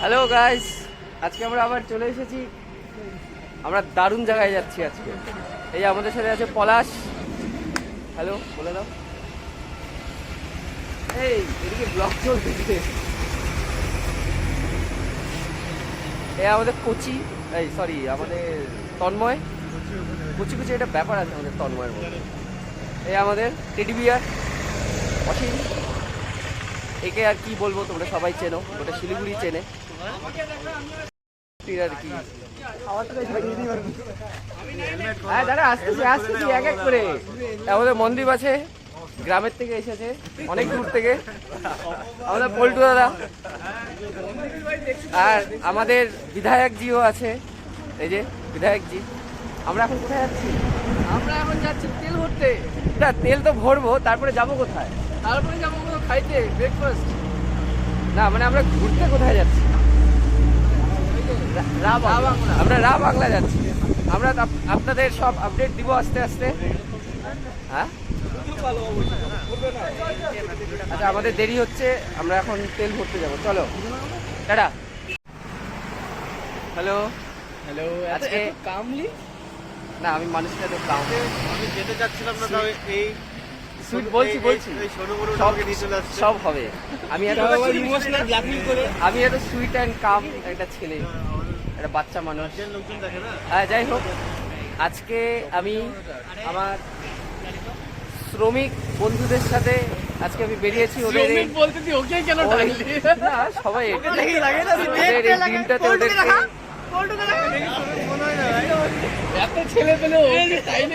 Hello guys, আজকে আমরা আবার চলে এসেছি। আমরা দারুণ জায়গায় যাচ্ছি আজকে। এই আমাদের সাথে আছে পলাশ। হ্যালো বলে দাও। এই এদিকে ব্লগ চলতেছে। এই আমাদের কোচি, এই সরি আমাদের তন্ময়। কুচি কুচি একটা ব্যাপার আছে আমাদের তন্ময়ের মধ্যে। এই আমাদের টেডি বিয়ার অসীম। একে আর কি বলবো, তোমরা সবাই চেনো, ওটা শিলিগুড়ি চেনে আর কি। হ্যাঁ দাদা আসতেছি আসতেছি এক এক করে। আমাদের মনদীপ আছে, গ্রামের থেকে এসেছে অনেক দূর থেকে, আমাদের পল্টু দাদা। আর আমাদের বিধায়কজিও আছে, এই যে বিধায়কজি। আমরা এখন কোথায় যাচ্ছি? আমরা এখন যাচ্ছি তেল ভরতে। না তেল তো ভরবো, তারপরে যাবো কোথায়? তারপরে যাবো কোথাও খাইতে, ব্রেকফাস্ট। না মানে আমরা ঘুরতে কোথায় যাচ্ছি? আমরা রা বাংলা যাচ্ছি। আমরা আপনাদের সব আপডেট দিব আস্তে আস্তে। হ্যাঁ আচ্ছা, আমাদের দেরি হচ্ছে, আমরা এখন তেল ভরতে যাবো। চলো টাটা। Hello hello. আজকে কামলি না, আমি মানুষটা তো কাম। আমি যেতে চাচ্ছিলাম না, তাও এই সুইট বলছি সব হবে। আমি এত সুইট অ্যান্ড কাম একটা ছেলে, একটা বাচ্চা মানুষ। লোকজন দেখে না। হ্যাঁ যাই হোক, আজকে আমি আমার শ্রমিক বন্ধুদের সাথে আজকে আমি বেরিয়েছি। ওদের না সবাই ওদের এই দিনটাতে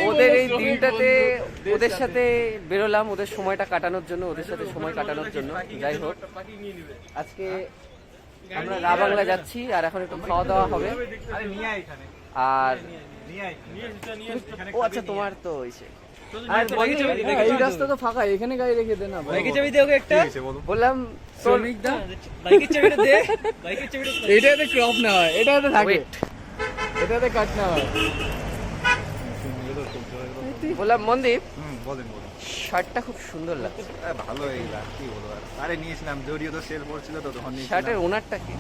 ওদের এই দিনটাতে ওদের সাথে বেরোলাম, ওদের সময়টা কাটানোর জন্য, ওদের সাথে সময় কাটানোর জন্য। যাই হোক, আজকে আমরা রা বাংলা যাচ্ছি, আর এখন একটু খাওয়া দাওয়া হবে। আর ও আচ্ছা, তোমার তো হইছে। এই রাস্তা তো ফাঁকা, এখানে গাড়ি রেখে দে না। বাইকের চাবি দে ওকে একটা। বললাম শ্রমিক দা, বাইকের চাবিটা দে, বাইকের চাবিটা দে। এটাতে ক্রপ না হয়, এটাতে থাকে, এটাতে কাট না হয়। বললাম মনদীপ, বলেন শার্টটা খুব সুন্দর লাগছে। ভালো এই কি বলবো আর। আরে নিয়েছিলাম, যদিও তো সেল পড়ছিল তো তখন নিয়েছিলাম। শার্টের ওনারটা কি?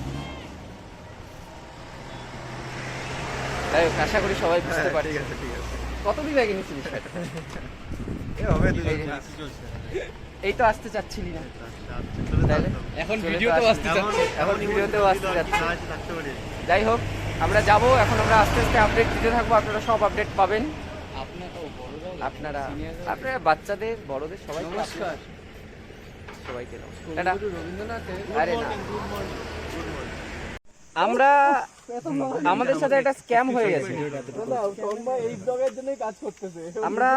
তাই আশা করি সবাই বুঝতে পারে। ঠিক আছে ঠিক আছে। কতদিন আগে নিয়েছিলিস শার্ট? এ হবে এই তো আসতে চাচ্ছিলি না তাহলে? এখন ভিডিওতেও আসতে চাচ্ছে। এখন ভিডিওতেও আসতে যাচ্ছে। যাই হোক, আমরা যাব এখন। আমরা আস্তে আস্তে আপডেট দিতে থাকবো, আপনারা সব আপডেট পাবেন। আপনারা আপনারা বাচ্চাদের বড়দের সবাই নমস্কার সবাইকে নমস্কার। রবীন্দ্রনাথের। আরে না, আমরা আমাদের সাথে একটা স্ক্যাম হয়ে গেছে। এই ব্লগের জন্যই কাজ করতেছে। আমরা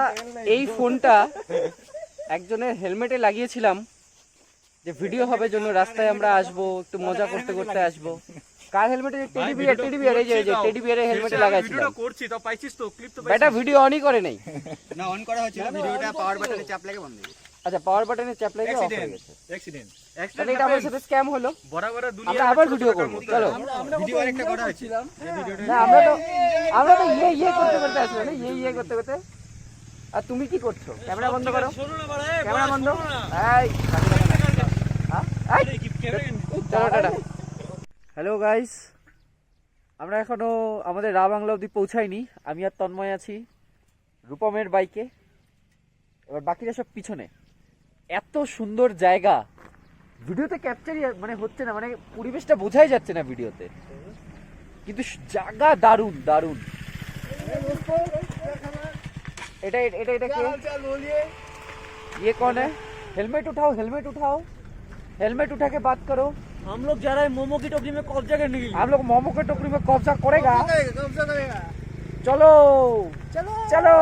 এই ফোনটা একজনের হেলমেটে লাগিয়েছিলাম যে ভিডিও হবে জন্য, রাস্তায় আমরা আসবো, একটু মজা করতে করতে আসবো। কার হেলমেটে? টেডি বিয়ার এই যে টেডি বিয়ারের হেলমেটে লাগাইছিলাম। করছি তো পাইছিস তো, ক্লিপ তো বেটা ভিডিও অনই করে নাই। না অন করা হয়েছিল, ভিডিওটা পাওয়ার বাটনে চাপ লাগে বন্ধ। আচ্ছা, পাওয়ার বাটনে চাপ লাগিয়ে অফ হয়ে গেছে। অ্যাক্সিডেন্ট তাহলে এটা আমাদের সাথে স্ক্যাম হলো। বরাবর আমরা আবার ভিডিও করব। চলো ভিডিও আরেকটা করা হয়েছিল। না, আমরা তো ইয়ে করতে করতে আসবো না, ইয়ে করতে করতে। আর তুমি কি করছো? ক্যামেরা বন্ধ করো, ক্যামেরা বন্ধ। চলো টাটা। হ্যালো গাইস, আমরা এখনো আমাদের রা বাংলা অবধি পৌঁছাইনি। আমি আর তন্ময় আছি রূপমের বাইকে, এবার বাকিরা সব পিছনে। এত সুন্দর জায়গা, ভিডিওতে ক্যাপচারই মানে হচ্ছে না, মানে পরিবেশটা বোঝাই যাচ্ছে না ভিডিওতে, কিন্তু জায়গা দারুণ দারুণ। এটা এটা এটা কে? ये कौन है? हेलमेट उठाओ, हेलमेट उठाओ, हेलमेट उठा के बात करो। हम लोग जा रहे हैं मोमो की टोकरी में कब्जा करने के लिए। हम लोग मोमो के टोकरी में कब्जा करेगा। चलो चलो चलो।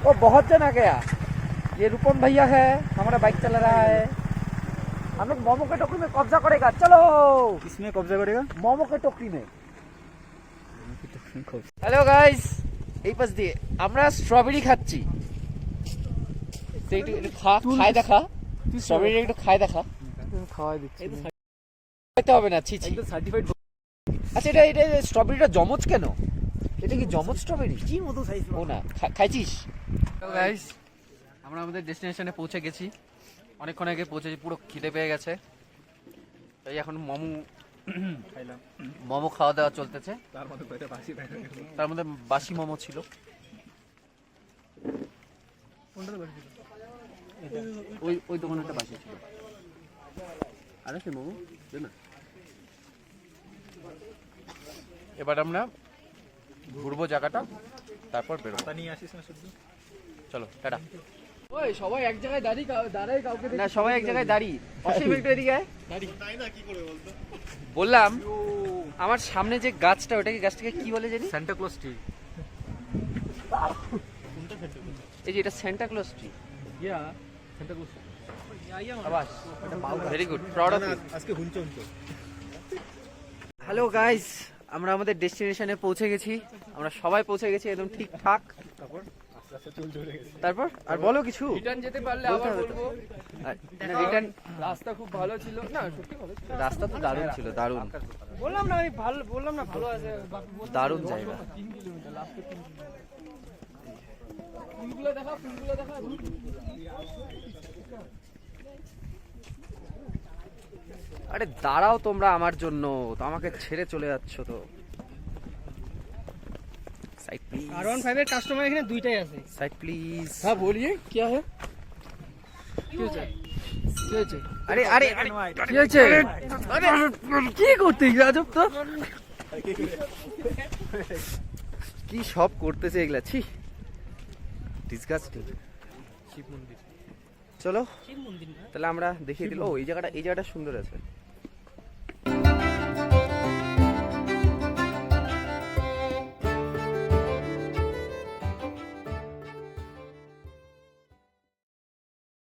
वो बहुत जना गया। ये रूपम भैया है, हमारा बाइक चला रहा है। हम लोग मोमो के टोकरी में कब्जा करेगा। चलो। किसमें कब्जा करेगा? मोमो के टोकरी में। हेलो गाइस, এই পাশ দিয়ে আমরা স্ট্রবেরি খাচ্ছি। খায় দেখা, স্ট্রবেরি একটু খায় দেখা। খাওয়াই দিচ্ছি, খাইতে হবে না, ছি ছি। সার্টিফাইড। আচ্ছা, এটা এটা স্ট্রবেরিটা জমজ কেন? এটা কি জমজ স্ট্রবেরি? কি মতো সাইজ ও না, খাইছিস? গাইস, আমরা আমাদের ডেস্টিনেশনে পৌঁছে গেছি। অনেকক্ষণ আগে পৌঁছেছি, পুরো খিদে পেয়ে গেছে। এই এখন মোমো খাইলাম মোমো খাওয়া দাওয়া চলতেছে, তার মধ্যে কয়টা বাসি খাইলাম তার মধ্যে বাসি মোমো ছিল। ওই ওই দোকানে একটা বাসি ছিল। আর আছে মোমো দে না। এবার আমরা ঘুরবো জায়গাটা, তারপর বেরোবো। তা নিয়ে আসিস না শুধু চলো টাটা। ওই সবাই এক জায়গায় দাঁড়াই কাউকে না সবাই এক জায়গায় দাঁড়িয়ে অসীম একটু এদিকে আয়। বললাম আমার সামনে যে গাছটা, গাছটাকে কি বলে জানি? Santa Claus tree. এই যে এটা Santa Claus tree. Yeah Santa Claus. আবাস very good, proud of you. আজকে হুঞ্চো হুঞ্চো। হ্যালো গাইস, আমরা আমাদের ডেস্টিনেশনে পৌঁছে গেছি। আমরা সবাই পৌঁছে গেছি একদম ঠিকঠাক। তারপর আস্তে আস্তে চুল ঝরে গেছে। তারপর আর বলো কিছু। রিটার্ন যেতে পারলে বলতে আবার হবে তো। বলবো। রিটার্ন রাস্তা খুব ভালো ছিল না, সত্যি ভালো ছিল। রাস্তা তো দারুণ ছিল, দারুণ বললাম না আমি ভালো বললাম না ভালো আছে দারুণ জায়গা। 3 কিলোমিটার, লাস্টে 3 কিলোমিটার। ফুলগুলো দেখা, ফুলগুলো দেখা। আরে দাঁড়াও তোমরা আমার জন্য, তো আমাকে ছেড়ে চলে যাচ্ছ তো। সাইড প্লিজ, R15 এর কাস্টমার এখানে দুইটাই আছে। Side please. हाँ बोलिए क्या है? क्यों चाहिए? क्यों चाहिए? আরে আরে আরে क्या चाहिए? अरे কি করতে আজব তো। কি সব করতেছে এগুলা, ছি ডিসগাস্টিং। শিব মন্দির। চলো শিব মন্দির না তাহলে আমরা দেখিয়ে দিল। এই জায়গাটা সুন্দর আছে।